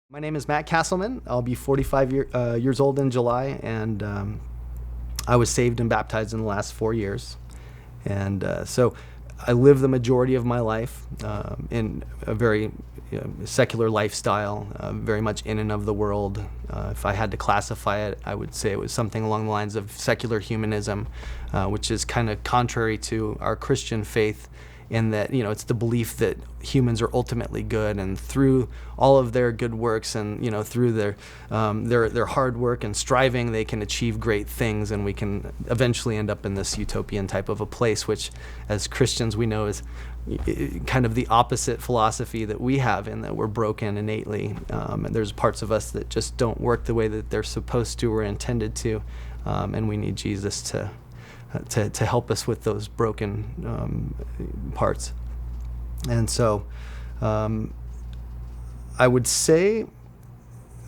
My name is Matt Castleman. I'll be 45 years old in July, and I was saved and baptized in the last 4 years. And so I live the majority of my life in a very secular lifestyle, very much in and of the world. If I had to classify it, I would say it was something along the lines of secular humanism, which is kind of contrary to our Christian faith, in that it's the belief that humans are ultimately good, and through all of their good works and through their hard work and striving, they can achieve great things, and we can eventually end up in this utopian type of a place, which as Christians we know is kind of the opposite philosophy that we have, in that we're broken innately, and there's parts of us that just don't work the way that they're supposed to or intended to, and we need Jesus to help us with those broken parts. And so I would say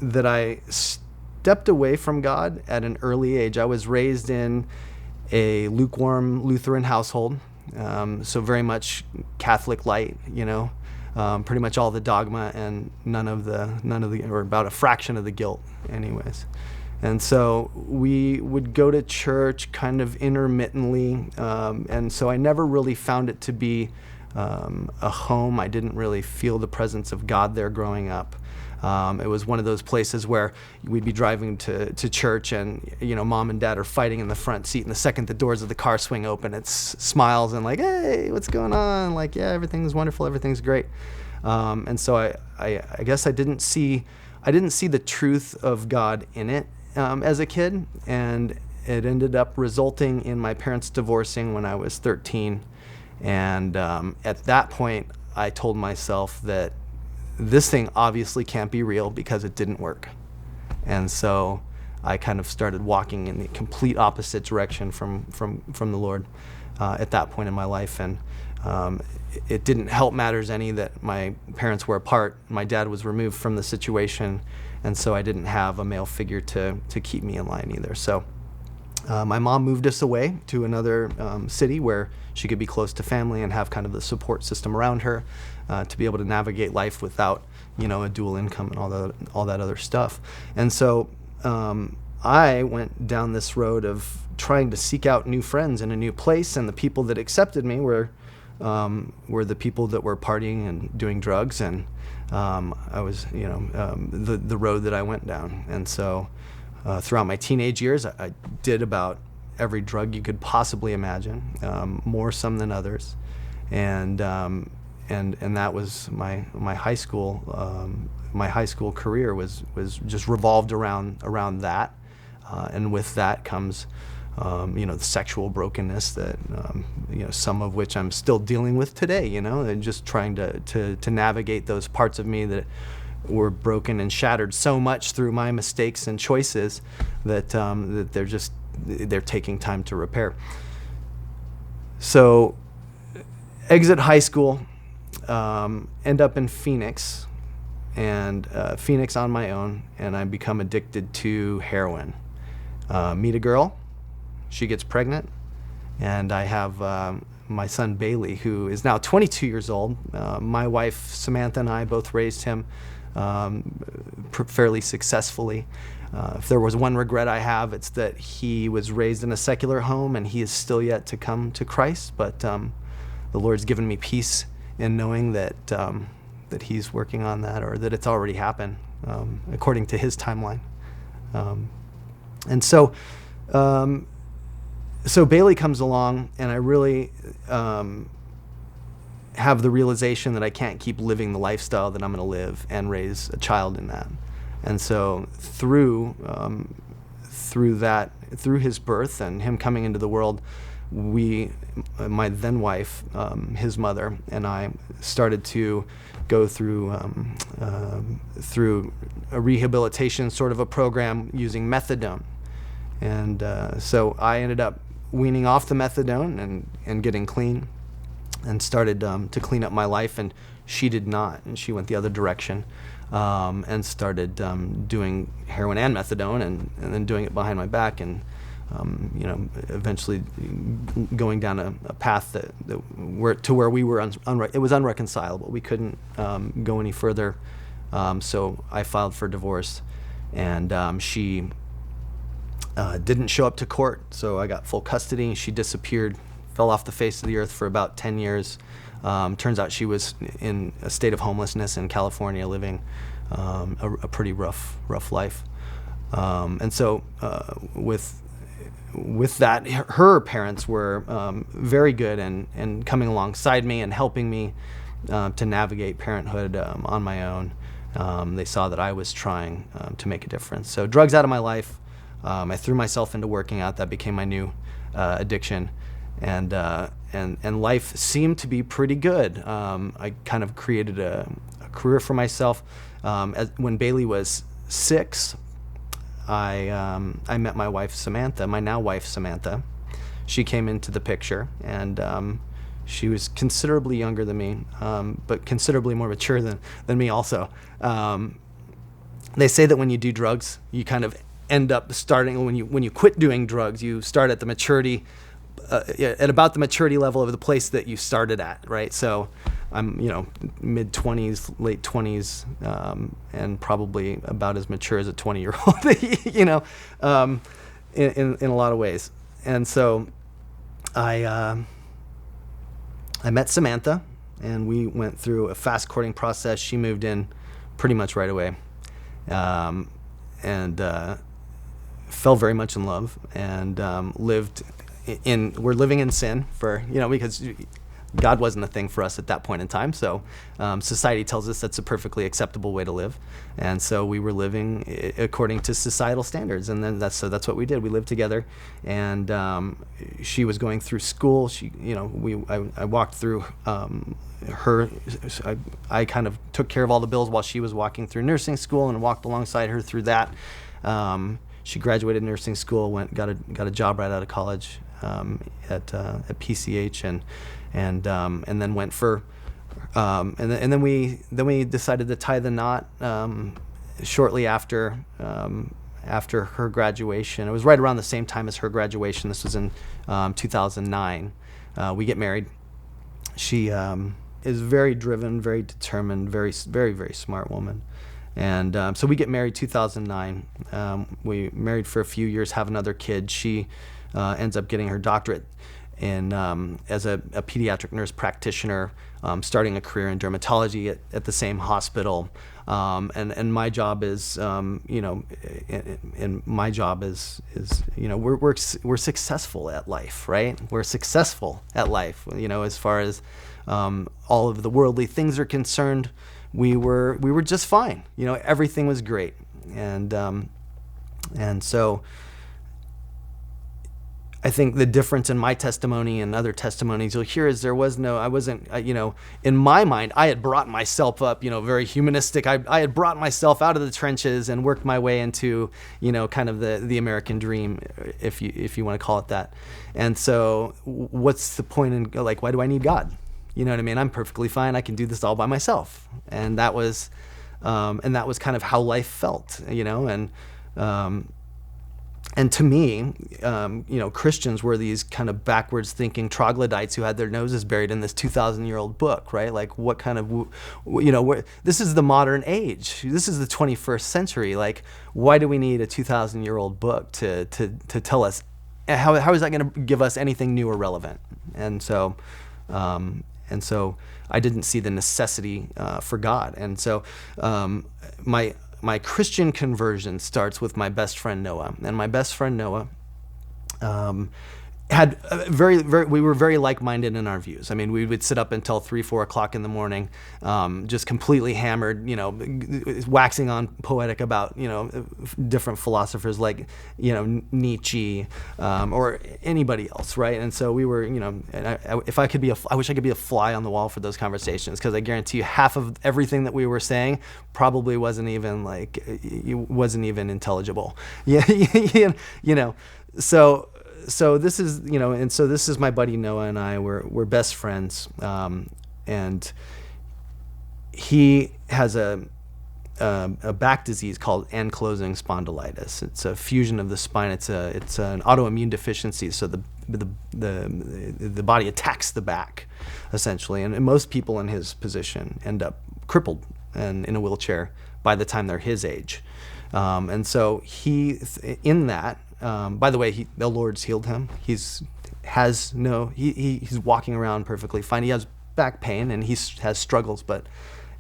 that I stepped away from God at an early age. I was raised in a lukewarm Lutheran household, so very much Catholic light, pretty much all the dogma and none of the, or about a fraction of the guilt anyways. And so we would go to church kind of intermittently, and so I never really found it to be a home. I didn't really feel the presence of God there growing up. It was one of those places where we'd be driving to church, and mom and dad are fighting in the front seat, and the second the doors of the car swing open, it's smiles and like, hey, what's going on? Like, yeah, everything's wonderful, everything's great. And so I guess I didn't see the truth of God in it as a kid, and it ended up resulting in my parents divorcing when I was 13. And at that point, I told myself that this thing obviously can't be real because it didn't work. And so I kind of started walking in the complete opposite direction from the Lord at that point in my life. And it didn't help matters any that my parents were apart. My dad was removed from the situation, and so I didn't have a male figure to keep me in line either. So my mom moved us away to another city where she could be close to family and have kind of the support system around her to be able to navigate life without a dual income and all that other stuff. And so I went down this road of trying to seek out new friends in a new place, and the people that accepted me were the people that were partying and doing drugs, and I was, the road that I went down. And so throughout my teenage years, I did about every drug you could possibly imagine, more some than others, and that was my high school. My high school career was just revolved around that, and with that comes the sexual brokenness that some of which I'm still dealing with today, and just trying to navigate those parts of me that were broken and shattered so much through my mistakes and choices that they're taking time to repair. So exit high school, end up in Phoenix, and Phoenix on my own, and I become addicted to heroin. Meet a girl. She gets pregnant, and I have my son Bailey, who is now 22 years old. My wife Samantha and I both raised him fairly successfully. If there was one regret I have, it's that he was raised in a secular home and he is still yet to come to Christ. But the Lord's given me peace in knowing that he's working on that, or that it's already happened according to his timeline. And so Bailey comes along, and I really have the realization that I can't keep living the lifestyle that I'm going to live and raise a child in that. And so through his birth and him coming into the world, my then wife, his mother, and I started to go through a rehabilitation sort of a program using methadone. And so I ended up weaning off the methadone and getting clean, and started to clean up my life. And she did not, and she went the other direction, and started doing heroin and methadone, and then doing it behind my back, and eventually going down a path where we were it was unreconcilable. We couldn't go any further So I filed for divorce, and she didn't show up to court, so I got full custody. She disappeared, fell off the face of the earth for about 10 years. Turns out she was in a state of homelessness in California, living a pretty rough life. And so with that, her parents were very good and coming alongside me and helping me to navigate parenthood on my own. They saw that I was trying to make a difference. So drugs out of my life. I threw myself into working out. That became my new addiction, and life seemed to be pretty good. I kind of created a career for myself. When Bailey was 6, I met my wife Samantha, my now wife Samantha. She came into the picture, and she was considerably younger than me, but considerably more mature than me also. They say that when you do drugs, you kind of end up starting, when you quit doing drugs, you start at the maturity, at about the maturity level of the place that you started at, right? So I'm, mid-20s, late 20s, and probably about as mature as a 20-year-old, in a lot of ways. And so I met Samantha, and we went through a fast courting process. She moved in pretty much right away, and fell very much in love, and we're living in sin because God wasn't a thing for us at that point in time. So society tells us that's a perfectly acceptable way to live. And so we were living according to societal standards. And then that's what we did. We lived together, and she was going through school. I walked through her. I kind of took care of all the bills while she was walking through nursing school, and walked alongside her through that. She graduated nursing school, got a job right out of college at PCH, and then went for and then we decided to tie the knot shortly after her graduation. It was right around the same time as her graduation. This was in 2009. We get married. She is very driven, very determined, very very very smart woman. And so we get married 2009. We married for a few years, have another kid. She ends up getting her doctorate as a pediatric nurse practitioner, starting a career in dermatology at the same hospital. And my job is, we're successful at life, right? We're successful at life, as far as all of the worldly things are concerned. We were just fine. Everything was great. And so I think the difference in my testimony and other testimonies you'll hear is in my mind, I had brought myself up, very humanistic. I had brought myself out of the trenches and worked my way into, kind of the American dream, if you want to call it that. And so what's the point in, why do I need God? You know what I mean? I'm perfectly fine. I can do this all by myself. And that was kind of how life felt, and to me, Christians were these kind of backwards thinking troglodytes who had their noses buried in this 2,000-year-old book, right? Like, what kind of, this is the modern age. This is the 21st century. Like, why do we need a 2,000-year-old book to tell us, how is that going to give us anything new or relevant? And so I didn't see the necessity for God. And so my Christian conversion starts with my best friend Noah. And my best friend Noah had we were very like-minded in our views. I mean, we would sit up until 3-4 o'clock in the morning, just completely hammered, waxing on poetic about, different philosophers like, Nietzsche, or anybody else, right? And so we were, and I wish I could be a fly on the wall for those conversations, because I guarantee you half of everything that we were saying probably wasn't even intelligible. Yeah, So this is, this is my buddy Noah, and I we're best friends, and he has a back disease called ankylosing spondylitis. It's a fusion of the spine. It's an autoimmune deficiency. So the body attacks the back, essentially, and most people in his position end up crippled and in a wheelchair by the time they're his age. And so in that, by the way, the Lord's healed him. He's walking around perfectly fine. He has back pain and he has struggles, but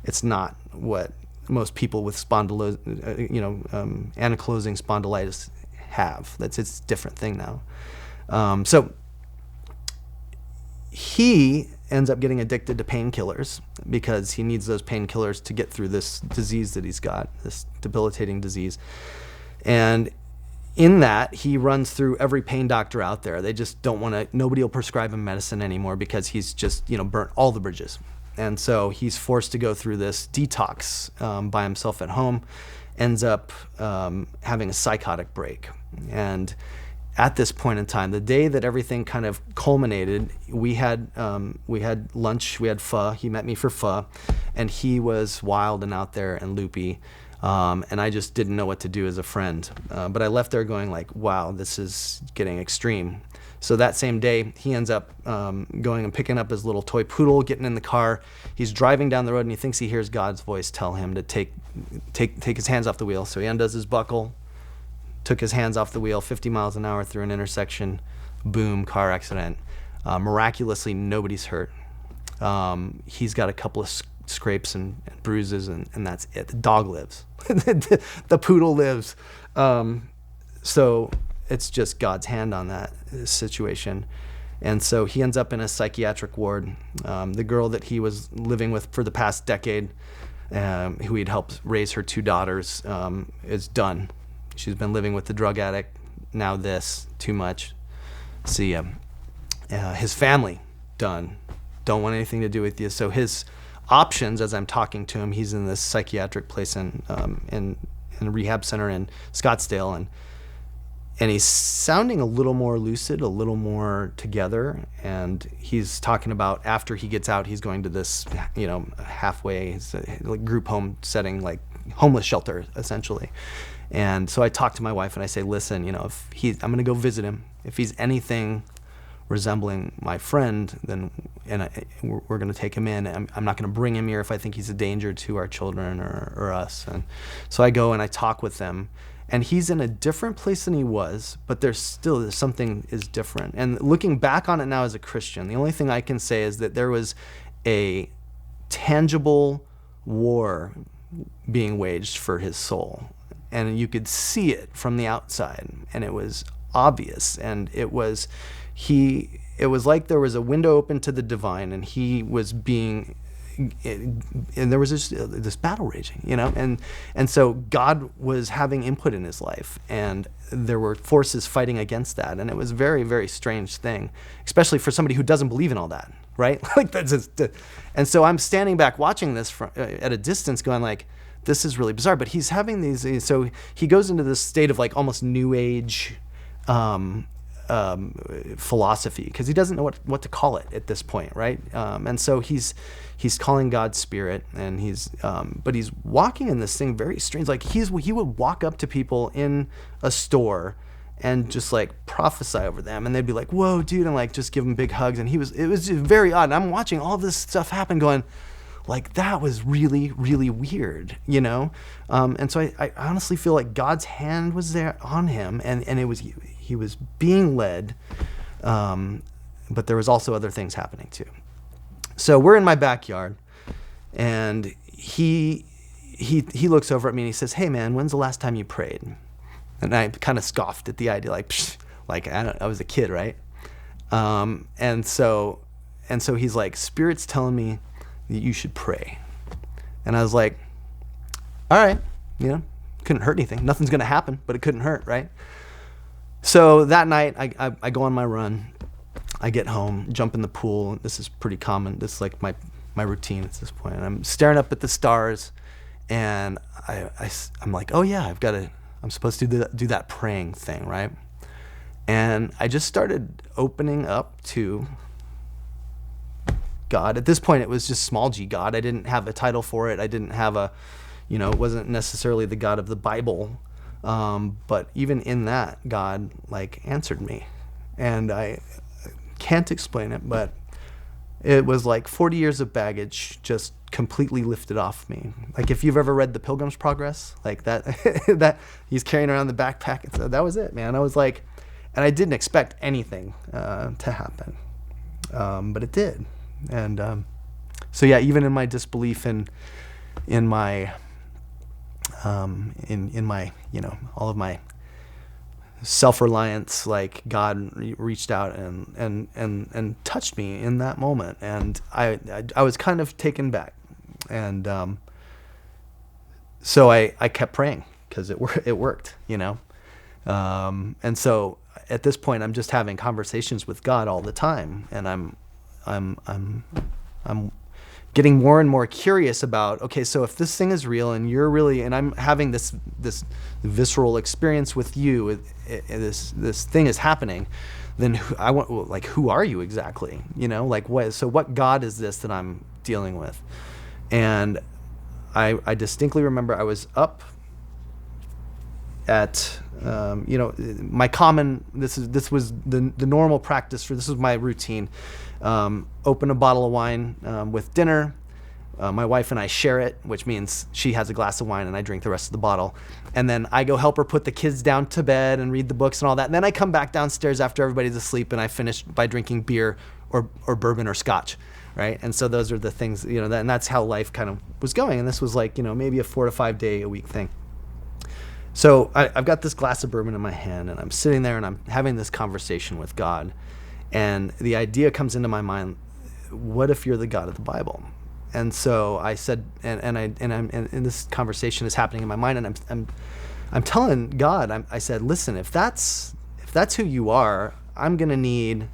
it's not what most people with ankylosing spondylitis have. It's a different thing now. So he ends up getting addicted to painkillers because he needs those painkillers to get through this disease that he's got, this debilitating disease. And in that, he runs through every pain doctor out there. They just don't want to, nobody will prescribe him medicine anymore because he's just, burnt all the bridges. And so he's forced to go through this detox by himself at home, ends up having a psychotic break. And at this point in time, the day that everything kind of culminated, we had lunch, we had pho. He met me for pho, and he was wild and out there and loopy. And I just didn't know what to do as a friend. But I left there going like, wow, this is getting extreme. So that same day, he ends up going and picking up his little toy poodle, getting in the car. He's driving down the road, and he thinks he hears God's voice tell him to take his hands off the wheel. So he undoes his buckle, took his hands off the wheel, 50 miles an hour through an intersection, boom, car accident. Miraculously, nobody's hurt. He's got a couple of scrapes and bruises, and that's it. The dog lives. The poodle lives. So it's just God's hand on that situation. And so he ends up in a psychiatric ward. The girl that he was living with for the past decade, who he'd helped raise her 2 daughters, is done. She's been living with the drug addict. Now this, too much. See, his family, done. Don't want anything to do with you. So his options, as I'm talking to him, he's in this psychiatric place in a rehab center in Scottsdale, and he's sounding a little more lucid, a little more together, and he's talking about after he gets out, he's going to this, halfway group home setting, like homeless shelter, essentially. And so I talk to my wife and I say, listen, I'm going to go visit him. If he's anything resembling my friend, then we're going to take him in. I'm not going to bring him here if I think he's a danger to our children or us. And so I go and I talk with them. And he's in a different place than he was, but there's something is different. And looking back on it now as a Christian, the only thing I can say is that there was a tangible war being waged for his soul. And you could see it from the outside, and it was obvious. And it was like there was a window open to the divine, and he was being, and there was this battle raging, and so God was having input in his life, and there were forces fighting against that, and it was a very, very strange thing, especially for somebody who doesn't believe in all that, right? And so I'm standing back watching this at a distance, going like, this is really bizarre. But he's having these, so he goes into this state of like almost new age philosophy, because he doesn't know what to call it at this point, right? And so he's calling God Spirit, and but he's walking in this thing very strange. Like he would walk up to people in a store and just like prophesy over them, and they'd be like, "Whoa, dude," and like just give them big hugs. And it was just very odd. And I'm watching all this stuff happen, going, like, that was really, really weird, And so I honestly feel like God's hand was there on him, and he was being led, but there was also other things happening too. So we're in my backyard, and he looks over at me and he says, "Hey man, when's the last time you prayed?" And I kind of scoffed at the idea, like, psh, like I was a kid, right? And so he's like, "Spirit's telling me that you should pray." And I was like, all right, couldn't hurt anything. Nothing's going to happen, but it couldn't hurt, right? So that night I go on my run. I get home, jump in the pool. This is pretty common. This is like my routine at this point. And I'm staring up at the stars, and I'm like, oh yeah, I'm supposed to do that praying thing, right? And I just started opening up to God. At this point, it was just small g God. I didn't have a title for it. I didn't have it wasn't necessarily the God of the Bible. But even in that, God like answered me. And I can't explain it, but it was like 40 years of baggage just completely lifted off me. Like if you've ever read The Pilgrim's Progress, like that, that he's carrying around the backpack. So that was it, man. I was like, and I didn't expect anything to happen, but it did. And so yeah, even in my disbelief in my in my, you know, all of my self-reliance, like God reached out and touched me in that moment, and I was kind of taken back, and so I kept praying because it worked, you know, and so at this point I'm just having conversations with God all the time, and I'm getting more and more curious about, okay, so if this thing is real and you're really, and I'm having this visceral experience with you, this thing is happening, then who are you exactly? You know, like what God is this that I'm dealing with? And I distinctly remember I was up at, you know, this was the normal practice this was my routine. Open a bottle of wine with dinner. My wife and I share it, which means she has a glass of wine and I drink the rest of the bottle. And then I go help her put the kids down to bed and read the books and all that. And then I come back downstairs after everybody's asleep and I finish by drinking beer or bourbon or scotch, right? And so those are the things, you know, and that's how life kind of was going. And this was like, you know, maybe a 4 to 5 day a week thing. So I've got this glass of bourbon in my hand and I'm sitting there and I'm having this conversation with God. And the idea comes into my mind, what if you're the God of the Bible? And so I said, and this conversation is happening in my mind, and I'm telling God, I said, listen, if that's who you are, I'm gonna need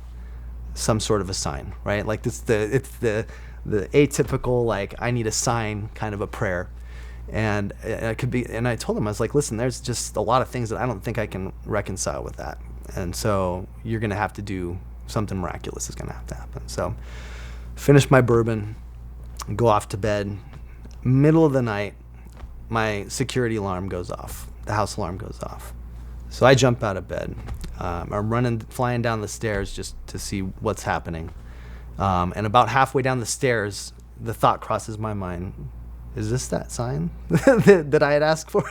some sort of a sign, right? Like it's the atypical, like I need a sign kind of a prayer. And it could be, and I told him, I was like, listen, there's just a lot of things that I don't think I can reconcile with that. And so you're gonna have to do something miraculous is gonna have to happen. So finish my bourbon, go off to bed. Middle of the night, my security alarm goes off. The house alarm goes off. So I jump out of bed. I'm flying down the stairs just to see what's happening. And about halfway down the stairs, the thought crosses my mind, is this that sign that I had asked for?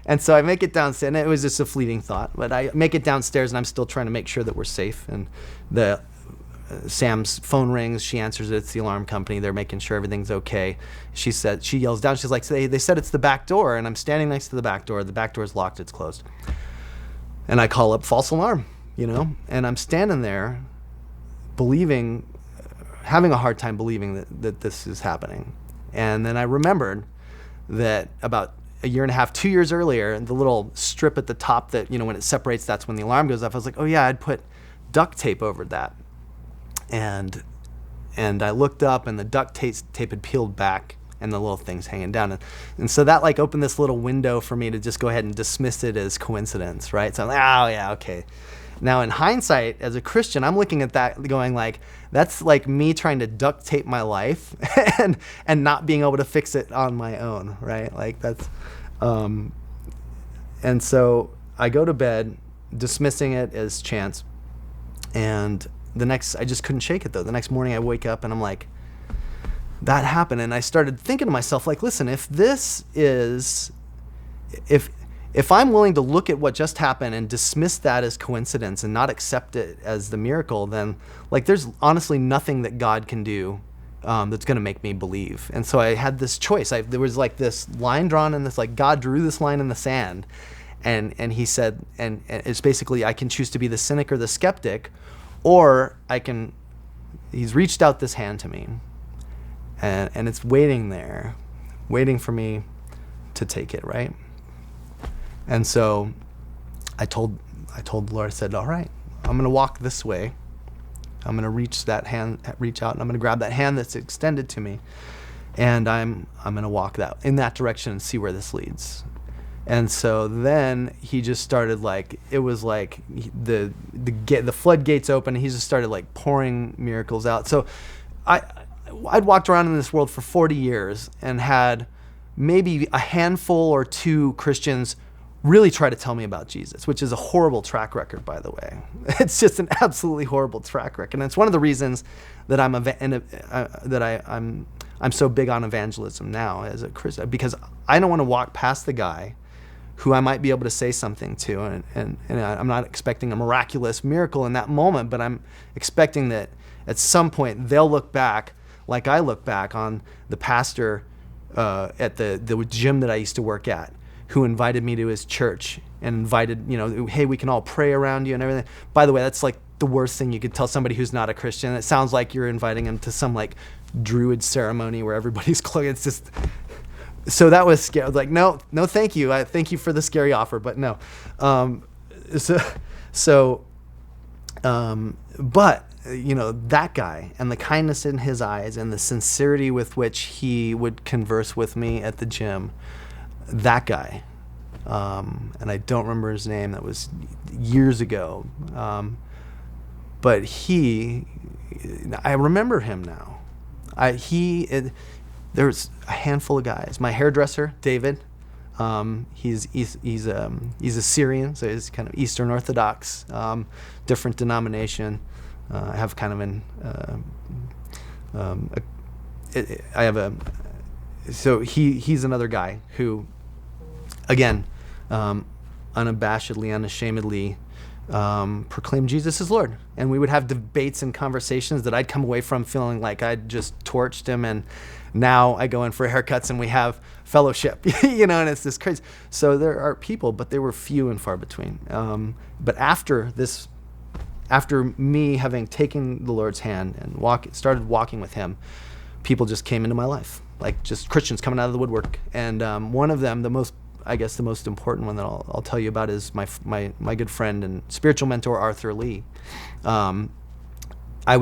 And so I make it downstairs, and it was just a fleeting thought, but I make it downstairs and I'm still trying to make sure that we're safe. And Sam's phone rings, she answers it, it's the alarm company, they're making sure everything's okay. She yells down, she's like, they said it's the back door, and I'm standing next to the back door's locked, it's closed. And I call up false alarm, you know, and I'm standing there having a hard time believing that this is happening. And then I remembered that about a year and a half, 2 years earlier, the little strip at the top that, you know, when it separates, that's when the alarm goes off. I was like, oh yeah, I'd put duct tape over that. And I looked up and the duct tape had peeled back and the little thing's hanging down. And so that like opened this little window for me to just go ahead and dismiss it as coincidence, right? So I'm like, oh yeah, okay. Now in hindsight, as a Christian, I'm looking at that going like, that's like me trying to duct tape my life and not being able to fix it on my own, right? Like that's, and so I go to bed dismissing it as chance. And I just couldn't shake it though. The next morning I wake up and I'm like, that happened. And I started thinking to myself, like, listen, if I'm willing to look at what just happened and dismiss that as coincidence and not accept it as the miracle, then like there's honestly nothing that God can do that's going to make me believe. And so I had this choice. There was like this line drawn in this, like God drew this line in the sand, and he said, and it's basically I can choose to be the cynic or the skeptic, or he's reached out this hand to me, and it's waiting there, waiting for me to take it, right? And so I told the Lord, I said, all right, I'm going to walk this way. I'm going to reach out, and I'm going to grab that hand that's extended to me, and I'm going to walk in that direction and see where this leads. And so then he just started like, it was like the floodgates open, and he just started like pouring miracles out. So I'd walked around in this world for 40 years and had maybe a handful or two Christians really try to tell me about Jesus, which is a horrible track record, by the way. It's just an absolutely horrible track record, and it's one of the reasons that I'm so big on evangelism now as a Christian, because I don't want to walk past the guy who I might be able to say something to, and I'm not expecting a miraculous miracle in that moment, but I'm expecting that at some point they'll look back like I look back on the pastor at the gym that I used to work at, who invited me to his church and invited, hey, we can all pray around you and everything. By the way, that's like the worst thing you could tell somebody who's not a Christian. It sounds like you're inviting them to some like druid ceremony where everybody's clothed. It's just, so that was scary. I was like, no, thank you. I thank you for the scary offer, but no. But that guy and the kindness in his eyes and the sincerity with which he would converse with me at the gym, that guy, and I don't remember his name, that was years ago, but I remember him now. There's a handful of guys. My hairdresser, David, he's a Syrian, so he's kind of Eastern Orthodox, different denomination. I have kind of so he's another guy who, again, unabashedly, unashamedly proclaimed Jesus as Lord. And we would have debates and conversations that I'd come away from feeling like I'd just torched him, and now I go in for haircuts and we have fellowship, and it's this crazy. So there are people, but they were few and far between. But after me having taken the Lord's hand and started walking with him, people just came into my life, like just Christians coming out of the woodwork. And one of them, the most important one that I'll tell you about, is my good friend and spiritual mentor, Arthur Lee. I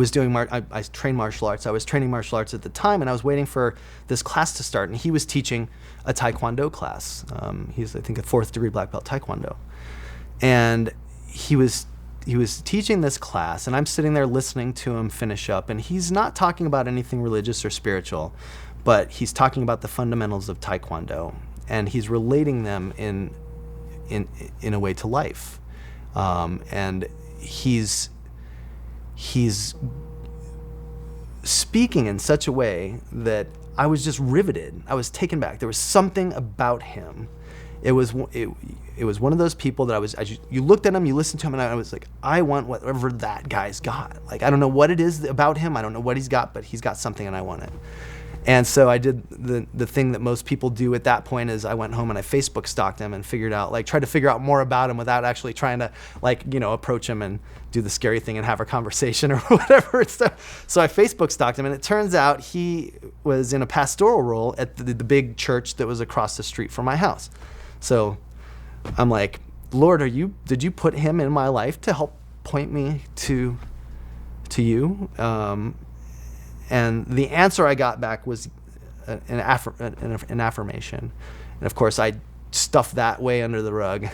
trained martial arts. I was training martial arts at the time, and I was waiting for this class to start, and he was teaching a Taekwondo class. He's, I think, a 4th degree black belt Taekwondo. And he was teaching this class, and I'm sitting there listening to him finish up, and he's not talking about anything religious or spiritual, but he's talking about the fundamentals of Taekwondo, and he's relating them in a way to life. And he's speaking in such a way that I was just riveted. I was taken back. There was something about him. It was one of those people that you looked at him, you listened to him, and I was like, I want whatever that guy's got. Like, I don't know what it is about him. I don't know what he's got, but he's got something, and I want it. And so I did the thing that most people do at that point, is I went home and I Facebook stalked him and tried to figure out more about him without actually trying to approach him and do the scary thing and have a conversation or whatever. So I Facebook stalked him, and it turns out he was in a pastoral role at the big church that was across the street from my house. So I'm like, Lord, did you put him in my life to help point me to you? And the answer I got back was an affirmation. And of course, I stuffed that way under the rug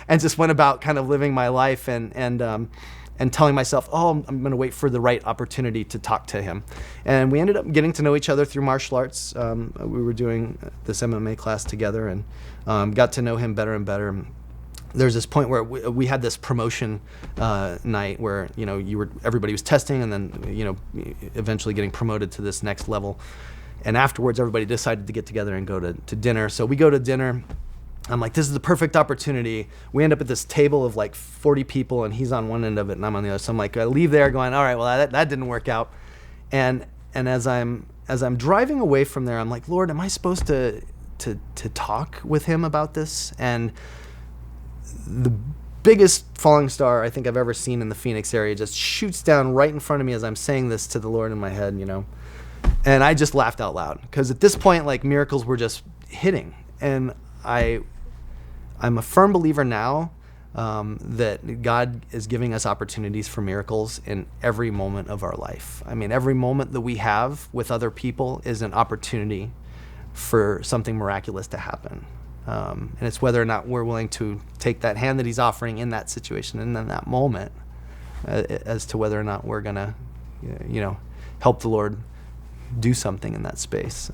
and just went about kind of living my life and telling myself, I'm going to wait for the right opportunity to talk to him. And we ended up getting to know each other through martial arts. We were doing this MMA class together, and got to know him better and better. There's this point where we had this promotion night where everybody was testing, and then eventually getting promoted to this next level. And afterwards, everybody decided to get together and go to dinner. So we go to dinner. I'm like, this is the perfect opportunity. We end up at this table of like 40 people, and he's on one end of it and I'm on the other. So I'm like, I leave there going, all right, well, that didn't work out. And as I'm driving away from there, I'm like, Lord, am I supposed to talk with him about this? And the biggest falling star I think I've ever seen in the Phoenix area just shoots down right in front of me as I'm saying this to the Lord in my head, and I just laughed out loud, because at this point, like, miracles were just hitting. And I'm a firm believer now that God is giving us opportunities for miracles in every moment of our life. I mean, every moment that we have with other people is an opportunity for something miraculous to happen. And it's whether or not we're willing to take that hand that he's offering in that situation and in that moment, as to whether or not we're going to, help the Lord do something in that space.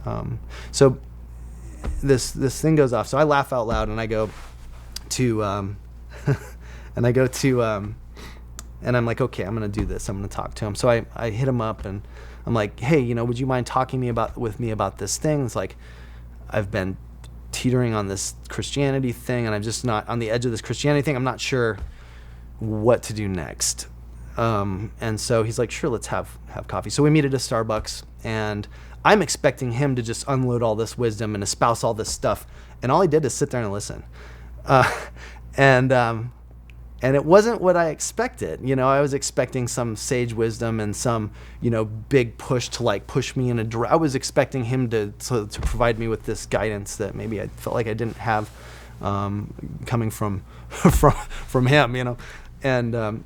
So this thing goes off. So I laugh out loud and I go, to, and I go to, and I'm like, okay, I'm going to do this. I'm going to talk to him. So I hit him up and I'm like, hey, would you mind talking with me about this thing? It's like, I've been teetering on this Christianity thing, and I'm just not on the edge of this Christianity thing. I'm not sure what to do next. And so he's like, sure, let's have coffee. So we meet at a Starbucks, and I'm expecting him to just unload all this wisdom and espouse all this stuff. And all he did is sit there and listen. And it wasn't what I expected. I was expecting some sage wisdom and some, big push to push me in a I was expecting him to provide me with this guidance that maybe I felt like I didn't have, coming from him, and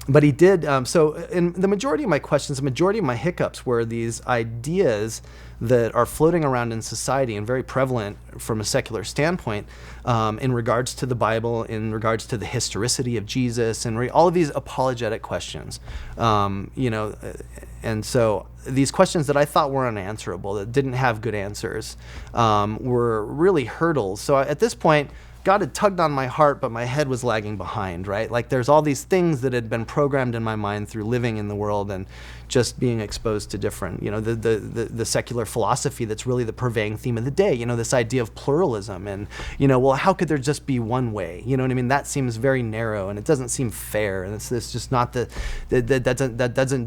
but he did. So in the majority of my questions, the majority of my hiccups were these ideas that are floating around in society and very prevalent from a secular standpoint, in regards to the Bible, in regards to the historicity of Jesus, and all of these apologetic questions. And so these questions that I thought were unanswerable, that didn't have good answers, were really hurdles. So at this point, God had tugged on my heart, but my head was lagging behind, right? Like there's all these things that had been programmed in my mind through living in the world and just being exposed to different, the secular philosophy that's really the purveying theme of the day, this idea of pluralism and, well, how could there just be one way? You know what I mean? That seems very narrow and it doesn't seem fair. And it's just not that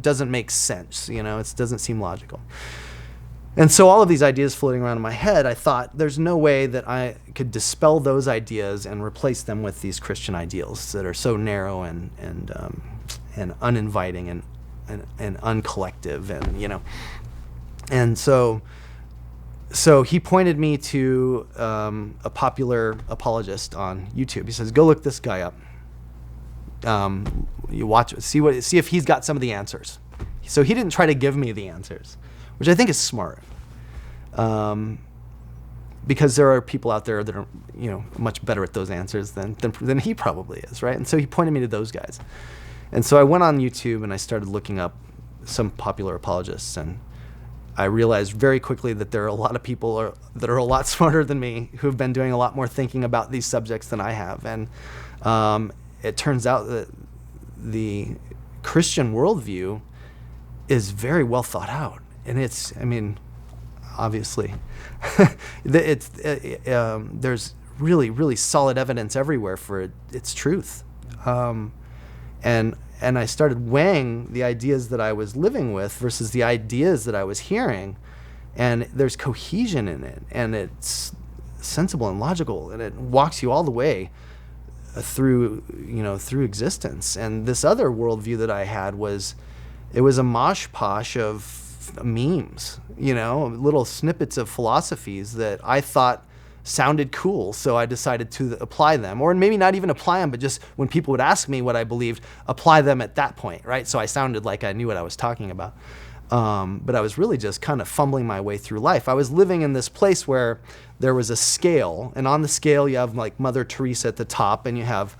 doesn't make sense. It doesn't seem logical. And so all of these ideas floating around in my head, I thought there's no way that I could dispel those ideas and replace them with these Christian ideals that are so narrow and uninviting and uncollective, and so he pointed me to a popular apologist on YouTube. He says, go look this guy up. You watch, see if he's got some of the answers. So he didn't try to give me the answers, which I think is smart, because there are people out there that are, much better at those answers than he probably is, right? And so he pointed me to those guys. And so I went on YouTube and I started looking up some popular apologists, and I realized very quickly that there are a lot of people that are a lot smarter than me who have been doing a lot more thinking about these subjects than I have. And it turns out that the Christian worldview is very well thought out. And obviously, there's really, really solid evidence everywhere for its truth. And I started weighing the ideas that I was living with versus the ideas that I was hearing, and there's cohesion in it, and it's sensible and logical, and it walks you all the way through existence. And this other worldview that I had was a mosh posh of memes, little snippets of philosophies that I thought sounded cool, so I decided to apply them, or maybe not even apply them, but just when people would ask me what I believed, apply them at that point, right? So I sounded like I knew what I was talking about. But I was really just kind of fumbling my way through life. I was living in this place where there was a scale, and on the scale you have like Mother Teresa at the top, and you have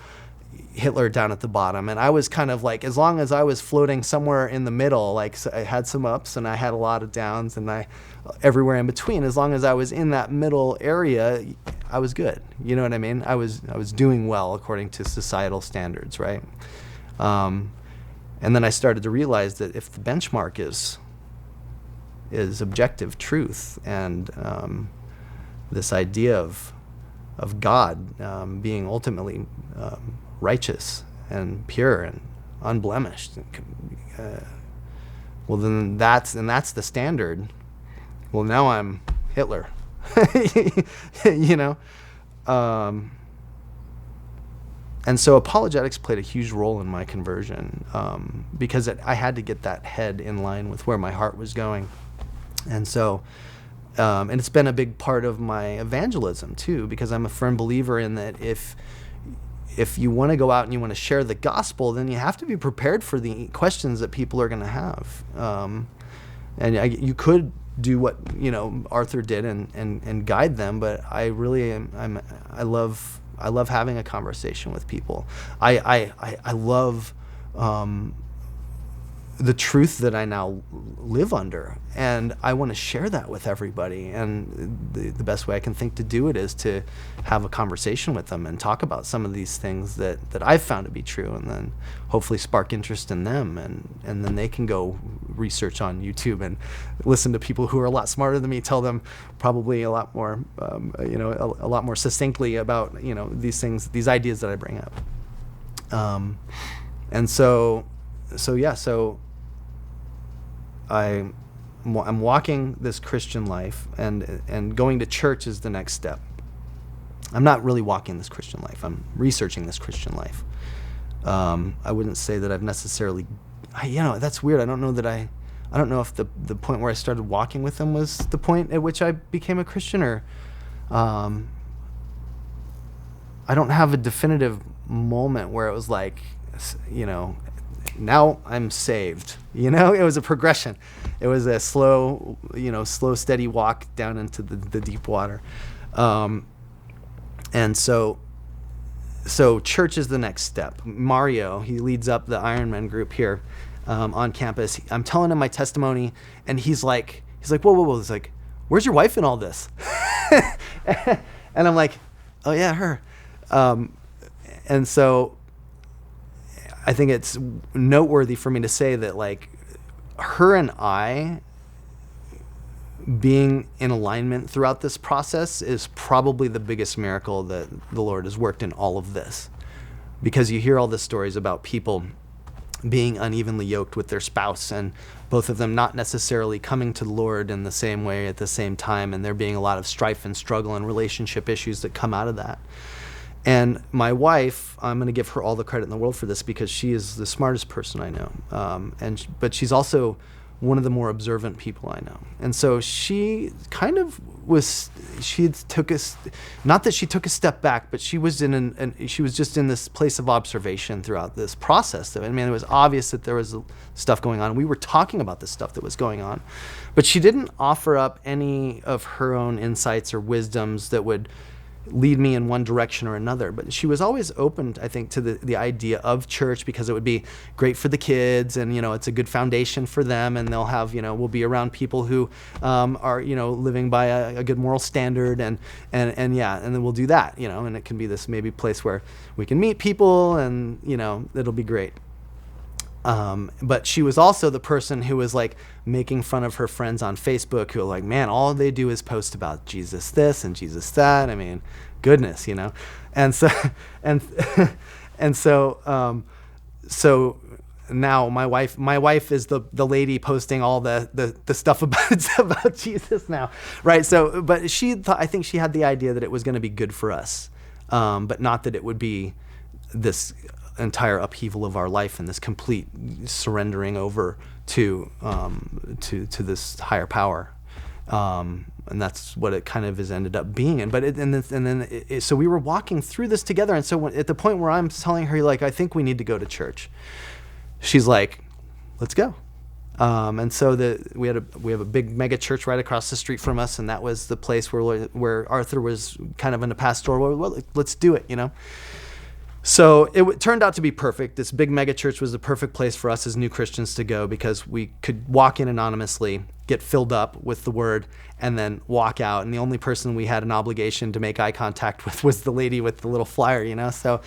Hitler down at the bottom. And I was kind of like, as long as I was floating somewhere in the middle, so I had some ups and I had a lot of downs, and everywhere in between, as long as I was in that middle area, I was good. You know what I mean? I was doing well according to societal standards, right? And then I started to realize that if the benchmark is objective truth, and this idea of God being ultimately righteous and pure and unblemished, well, then that's the standard. Well, now I'm Hitler, and so apologetics played a huge role in my conversion, because I had to get that head in line with where my heart was going. And so, and it's been a big part of my evangelism too, because I'm a firm believer in that if you want to go out and you want to share the gospel, then you have to be prepared for the questions that people are going to have. You could do what Arthur did and guide them, but I really I love having a conversation with people. I love the truth that I now live under, and I want to share that with everybody. And the best way I can think to do it is to have a conversation with them and talk about some of these things that I've found to be true, and then hopefully spark interest in them, and then they can go research on YouTube and listen to people who are a lot smarter than me tell them probably a lot more, a lot more succinctly about these things, these ideas that I bring up. And so I'm walking this Christian life, and going to church is the next step. I'm not really walking this Christian life. I'm researching this Christian life. I wouldn't say that I've necessarily, that's weird. I don't know if the point where I started walking with him was the point at which I became a Christian, or I don't have a definitive moment where it was like, now I'm saved. It was a progression. It was a slow, steady walk down into the deep water. And so church is the next step. Mario, he leads up the Ironman group here on campus. I'm telling him my testimony, and he's like, whoa. He's like, where's your wife in all this? And I'm like, oh yeah, her. And so I think it's noteworthy for me to say that, like, her and I being in alignment throughout this process is probably the biggest miracle that the Lord has worked in all of this. Because you hear all the stories about people being unevenly yoked with their spouse, and both of them not necessarily coming to the Lord in the same way at the same time, and there being a lot of strife and struggle and relationship issues that come out of that. And my wife, I'm going to give her all the credit in the world for this, because she is the smartest person I know. But she's also one of the more observant people I know. And so she kind of was, not that she took a step back, but she was she was just in this place of observation throughout this process. I mean, it was obvious that there was stuff going on. We were talking about the stuff that was going on, but she didn't offer up any of her own insights or wisdoms that would lead me in one direction or another. But she was always open, I think, to the idea of church, because it would be great for the kids, and it's a good foundation for them, and they'll have, we'll be around people who are living by a good moral standard, and then we'll do that, and it can be this maybe place where we can meet people, and it'll be great. But she was also the person who was like making fun of her friends on Facebook who are like, man, all they do is post about Jesus this and Jesus that. I mean, goodness, And so, so now my wife is the lady posting all the stuff about Jesus now, right? So, but I think she had the idea that it was going to be good for us, but not that it would be this entire upheaval of our life and this complete surrendering over to this higher power, and that's what it kind of has ended up being. And so we were walking through this together, and so at the point where I'm telling her, like, I think we need to go to church, she's like, let's go. And so we have a big mega church right across the street from us, and that was the place where Arthur was kind of in a pastoral. Well, let's do it, So it turned out to be perfect. This big mega church was the perfect place for us as new Christians to go, because we could walk in anonymously, get filled up with the word, and then walk out. And the only person we had an obligation to make eye contact with was the lady with the little flyer, So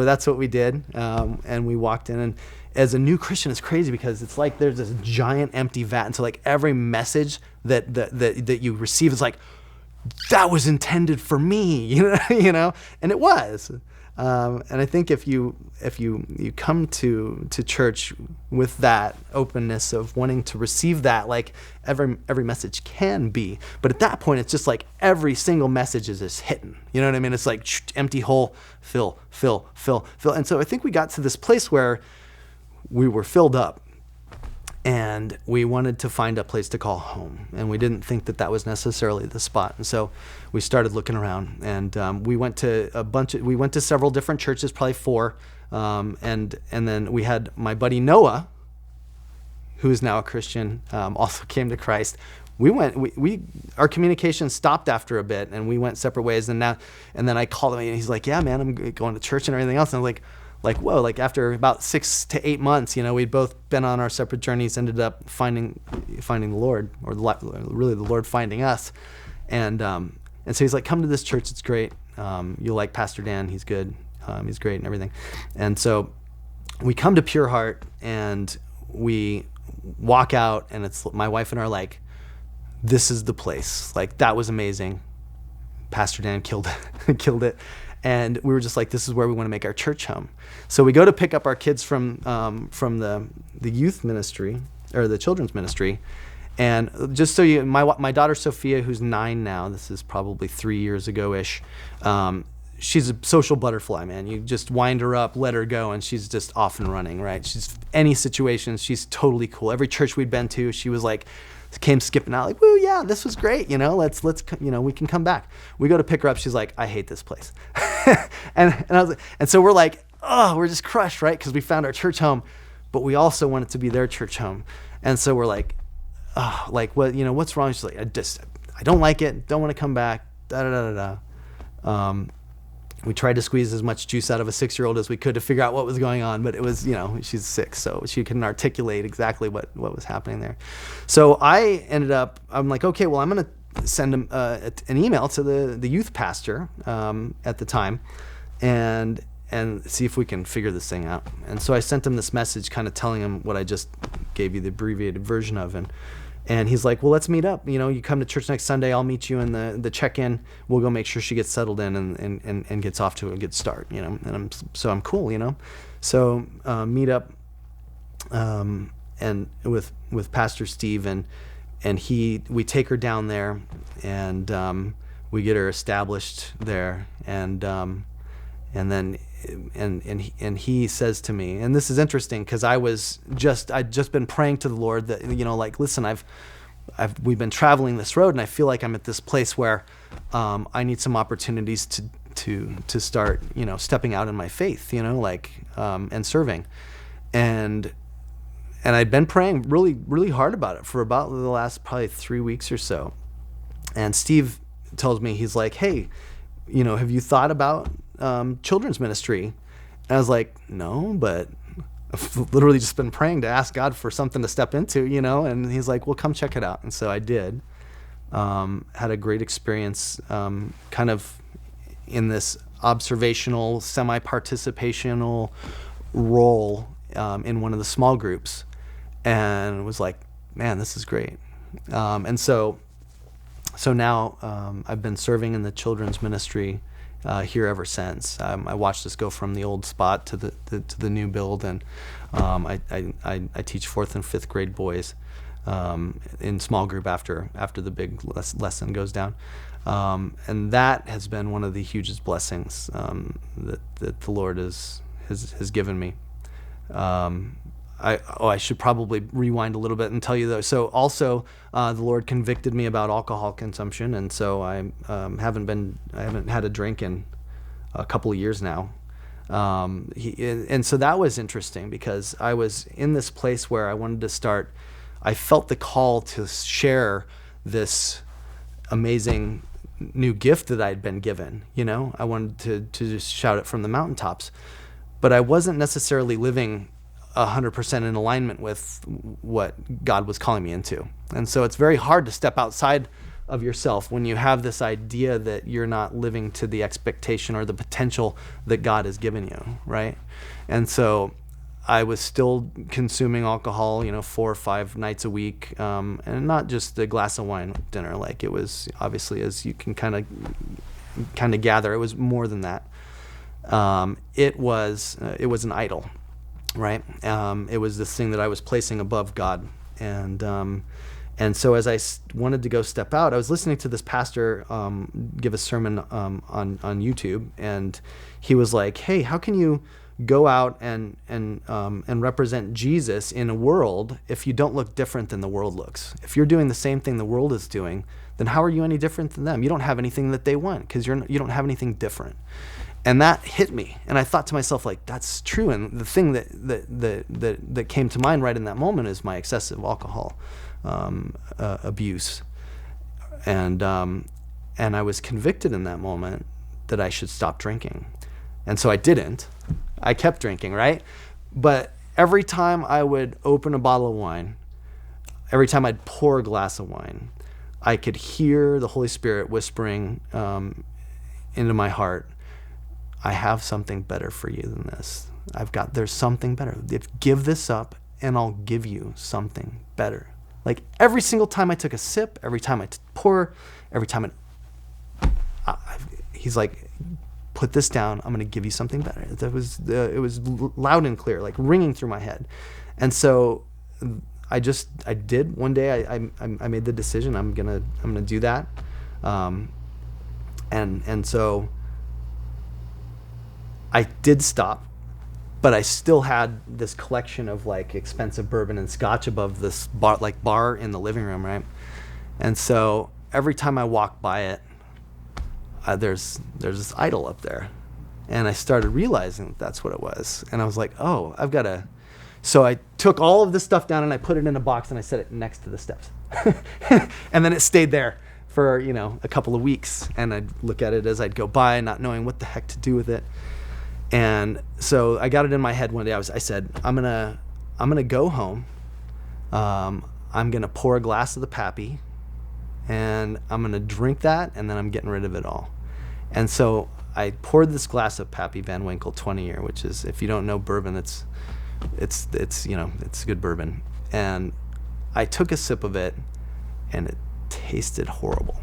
that's what we did, and we walked in. And as a new Christian, it's crazy, because it's like there's this giant empty vat, and so like every message that you receive is like, that was intended for me, and it was. And I think if you come to church with that openness of wanting to receive that, like every message can be, but at that point it's just like every single message is just hitting. You know what I mean? It's like empty hole, fill. And so I think we got to this place where we were filled up, and we wanted to find a place to call home, and we didn't think that was necessarily the spot. And so we started looking around, and we went to several different churches, probably 4, and then we had my buddy Noah, who is now a Christian, also came to Christ. Our communication stopped after a bit, and we went separate ways. And then I called him, and he's like, "Yeah, man, I'm going to church and everything else." And I'm like, like, whoa, like after about 6 to 8 months, we'd both been on our separate journeys, ended up finding the Lord, or really the Lord finding us. And so he's like, come to this church, it's great. You'll like Pastor Dan, he's good, he's great and everything. And so we come to Pure Heart, and we walk out, and it's my wife and I are like, this is the place. Like, that was amazing. Pastor Dan killed it. And we were just like, this is where we want to make our church home. So we go to pick up our kids from the youth ministry, or the children's ministry. And just so my daughter Sophia, who's 9 now, this is probably 3 years ago-ish, she's a social butterfly, man. You just wind her up, let her go, and she's just off and running, right? She's any situation, she's totally cool. Every church we'd been to, she was like, came skipping out like, woo, yeah, this was great, let's we can come back. We go to pick her up, she's like, I hate this place. and I was like, and so we're like, oh, we're just crushed, right? Because we found our church home, but we also want it to be their church home. And so we're like, oh, like, what, what's wrong? She's like, I don't like it, don't want to come back, we tried to squeeze as much juice out of a 6-year-old as we could to figure out what was going on, but it was, she's 6, so she couldn't articulate exactly what was happening there. So I'm like, okay, well, I'm going to send him an email to the youth pastor at the time, and see if we can figure this thing out. And so I sent him this message kind of telling him what I just gave you the abbreviated version of, and he's like, well, let's meet up. You come to church next Sunday. I'll meet you in the check-in. We'll go make sure she gets settled in and gets off to a good start. And I'm cool. So meet up and with Pastor Steve, and we take her down there, and we get her established there, and then he says to me, and this is interesting because I'd just been praying to the Lord that, like, listen, we've been traveling this road, and I feel like I'm at this place where I need some opportunities to start, stepping out in my faith, and serving. And I'd been praying really, really hard about it for about the last probably 3 weeks or so. And Steve tells me, he's like, hey, have you thought about children's ministry? And I was like, no, but I've literally just been praying to ask God for something to step into, and he's like, well, come check it out. And so I did. Had a great experience, kind of in this observational, semi-participational role in one of the small groups, and was like, man, this is great. And so now I've been serving in the children's ministry here ever since. I watched this go from the old spot to the new build, and I teach 4th and 5th grade boys in small group after the big lesson goes down, and that has been one of the hugest blessings that the Lord has given me. I should probably rewind a little bit and tell you though. So also, the Lord convicted me about alcohol consumption, and so I haven't had a drink in a couple of years now. And so that was interesting because I was in this place where I wanted to start. I felt the call to share this amazing new gift that I'd been given. I wanted to just shout it from the mountaintops, but I wasn't necessarily living 100% in alignment with what God was calling me into. And so it's very hard to step outside of yourself when you have this idea that you're not living to the expectation or the potential that God has given you, right? And so I was still consuming alcohol, 4 or 5 nights a week, and not just a glass of wine at dinner. Like, it was obviously, as you can kind of gather, it was more than that. It was an idol. Right. It was this thing that I was placing above God. And so as I wanted to go step out, I was listening to this pastor give a sermon on YouTube, and he was like, hey, how can you go out and represent Jesus in a world if you don't look different than the world looks? If you're doing the same thing the world is doing, then how are you any different than them? You don't have anything that they want because you don't have anything different. And that hit me, and I thought to myself, like, that's true. And the thing that came to mind right in that moment is my excessive alcohol abuse, and I was convicted in that moment that I should stop drinking, and so I didn't. I kept drinking, right? But every time I would open a bottle of wine, every time I'd pour a glass of wine, I could hear the Holy Spirit whispering into my heart, I have something better for you than this. There's something better. Give this up and I'll give you something better. Like every single time I took a sip, every time I pour, every time he's like, put this down. I'm going to give you something better. It was loud and clear, like ringing through my head. And so I did one day, I made the decision, I'm going to do that. And so I did stop, but I still had this collection of like expensive bourbon and scotch above this bar in the living room, right? And so every time I walk by it, there's this idol up there, and I started realizing that's what it was. And I was like, oh, I've got to. So I took all of this stuff down and I put it in a box and I set it next to the steps, and then it stayed there for a couple of weeks. And I'd look at it as I'd go by, not knowing what the heck to do with it. And so I got it in my head one day. I said, I'm gonna go home. I'm gonna pour a glass of the Pappy, and I'm gonna drink that, and then I'm getting rid of it all. And so I poured this glass of Pappy Van Winkle 20-year, which is, if you don't know bourbon, it's good bourbon. And I took a sip of it, and it tasted horrible.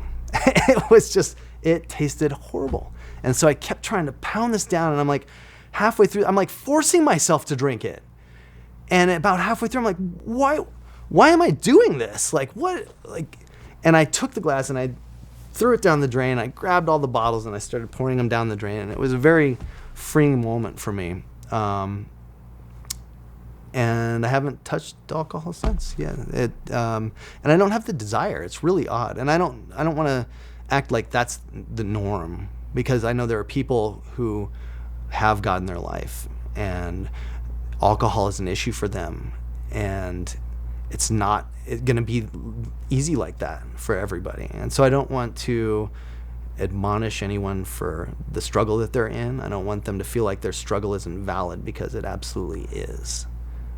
It tasted horrible. And so I kept trying to pound this down, and I'm like halfway through, I'm like forcing myself to drink it. And about halfway through, I'm like, why am I doing this? Like, what? Like, and I took the glass and I threw it down the drain. I grabbed all the bottles and I started pouring them down the drain. And it was a very freeing moment for me. And I haven't touched alcohol since. Yeah. And I don't have the desire. It's really odd. And I don't want to act like that's the norm, because I know there are people who have God in their life and alcohol is an issue for them, and it's not going to be easy like that for everybody. And so I don't want to admonish anyone for the struggle that they're in. I don't want them to feel like their struggle isn't valid, because it absolutely is.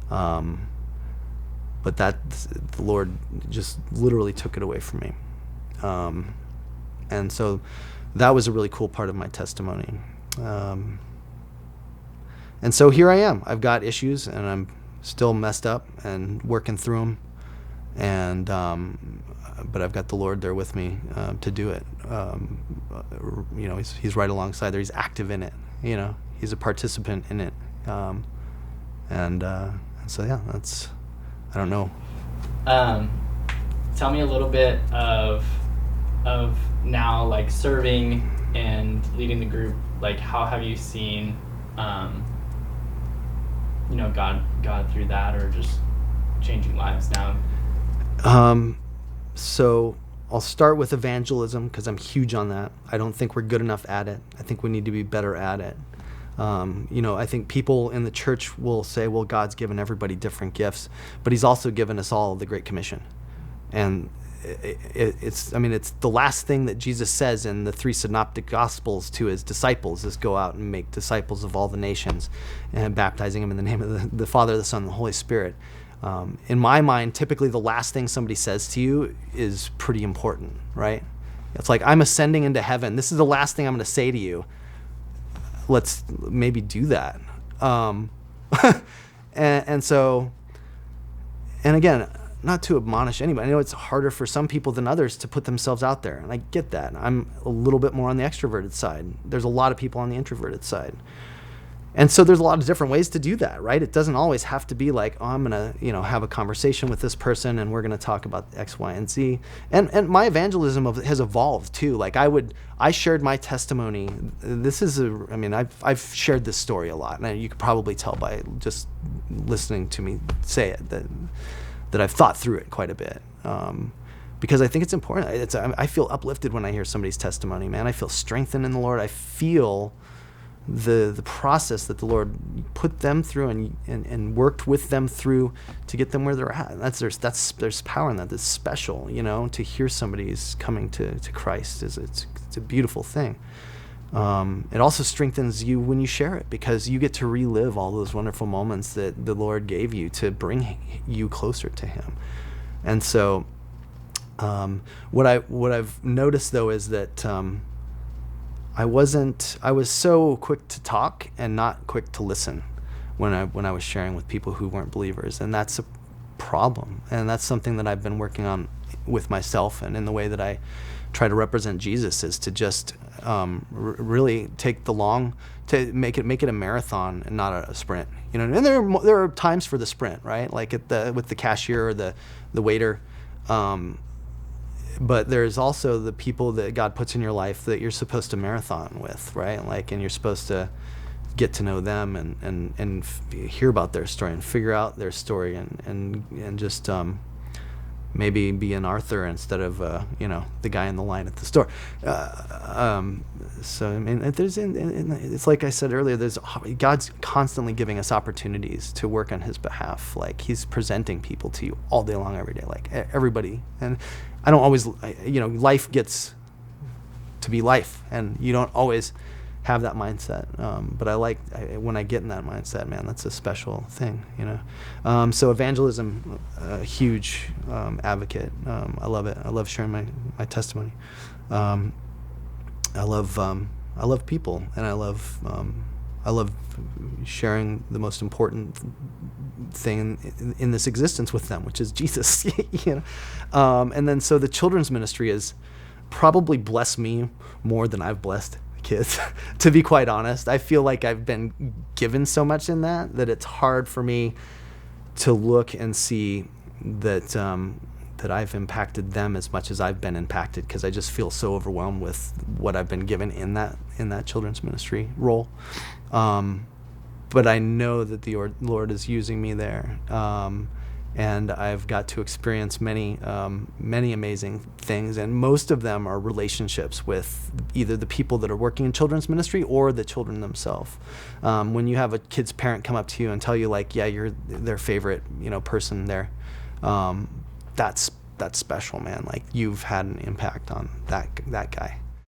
But the Lord just literally took it away from me. And so that was a really cool part of my testimony. And so here I am. I've got issues, and I'm still messed up and working through them. And but I've got the Lord there with me to do it. He's right alongside there. He's active in it. He's a participant in it. And so yeah, that's, I don't know. Tell me a little bit of now, like serving and leading the group. Like, how have you seen, God through that, or just changing lives now? So I'll start with evangelism, because I'm huge on that. I don't think we're good enough at it. I think we need to be better at it. I think people in the church will say, well, God's given everybody different gifts, but he's also given us all the Great Commission. And it's the last thing that Jesus says in the 3 synoptic gospels to his disciples is, go out and make disciples of all the nations, and baptizing them in the name of the Father, the Son, and the Holy Spirit. In my mind, typically the last thing somebody says to you is pretty important, right? It's like, I'm ascending into heaven. This is the last thing I'm going to say to you. Let's maybe do that. And so, and again, not to admonish anybody. I know it's harder for some people than others to put themselves out there, and I get that. I'm a little bit more on the extroverted side. There's a lot of people on the introverted side. And so there's a lot of different ways to do that, right? It doesn't always have to be like, oh, I'm going to, have a conversation with this person and we're going to talk about X, Y, and Z. And my evangelism has evolved too. Like I shared my testimony. I've shared this story a lot, and you could probably tell by just listening to me say it that I've thought through it quite a bit. Because I think it's important. I feel uplifted when I hear somebody's testimony, man. I feel strengthened in the Lord. I feel the process that the Lord put them through and worked with them through to get them where they're at. There's power in that. That's special, to hear somebody's coming to Christ. It's a beautiful thing. It also strengthens you when you share it, because you get to relive all those wonderful moments that the Lord gave you to bring you closer to Him. And so, what I've noticed though is that I was so quick to talk and not quick to listen when I was sharing with people who weren't believers, and that's a problem. And that's something that I've been working on with myself, and in the way that I try to represent Jesus, is to just really take to make it a marathon and not a sprint. You know, and there are times for the sprint, right? Like with the cashier or the waiter. But there's also the people that God puts in your life that you're supposed to marathon with, right? Like, and you're supposed to get to know them and hear about their story and figure out their story and just maybe be an Arthur instead of the guy in the line at the store. So I mean, it's like I said earlier. God's constantly giving us opportunities to work on His behalf. Like, He's presenting people to you all day long, every day. Like everybody, and I don't always, life gets to be life, and you don't always have that mindset. But when I get in that mindset, man, that's a special thing, So evangelism, a huge advocate. I love it. I love sharing my testimony. I love people, and I love sharing the most important thing in this existence with them, which is Jesus. And then so the children's ministry has probably blessed me more than I've blessed kids. To be quite honest, I feel like I've been given so much in that it's hard for me to look and see that I've impacted them as much as I've been impacted, because I just feel so overwhelmed with what I've been given in that children's ministry role. But I know that the Lord is using me there, and I've got to experience many amazing things, and most of them are relationships with either the people that are working in children's ministry or the children themselves. When you have a kid's parent come up to you and tell you, like, yeah, you're their favorite, person there, that's special, man. Like, you've had an impact on that guy.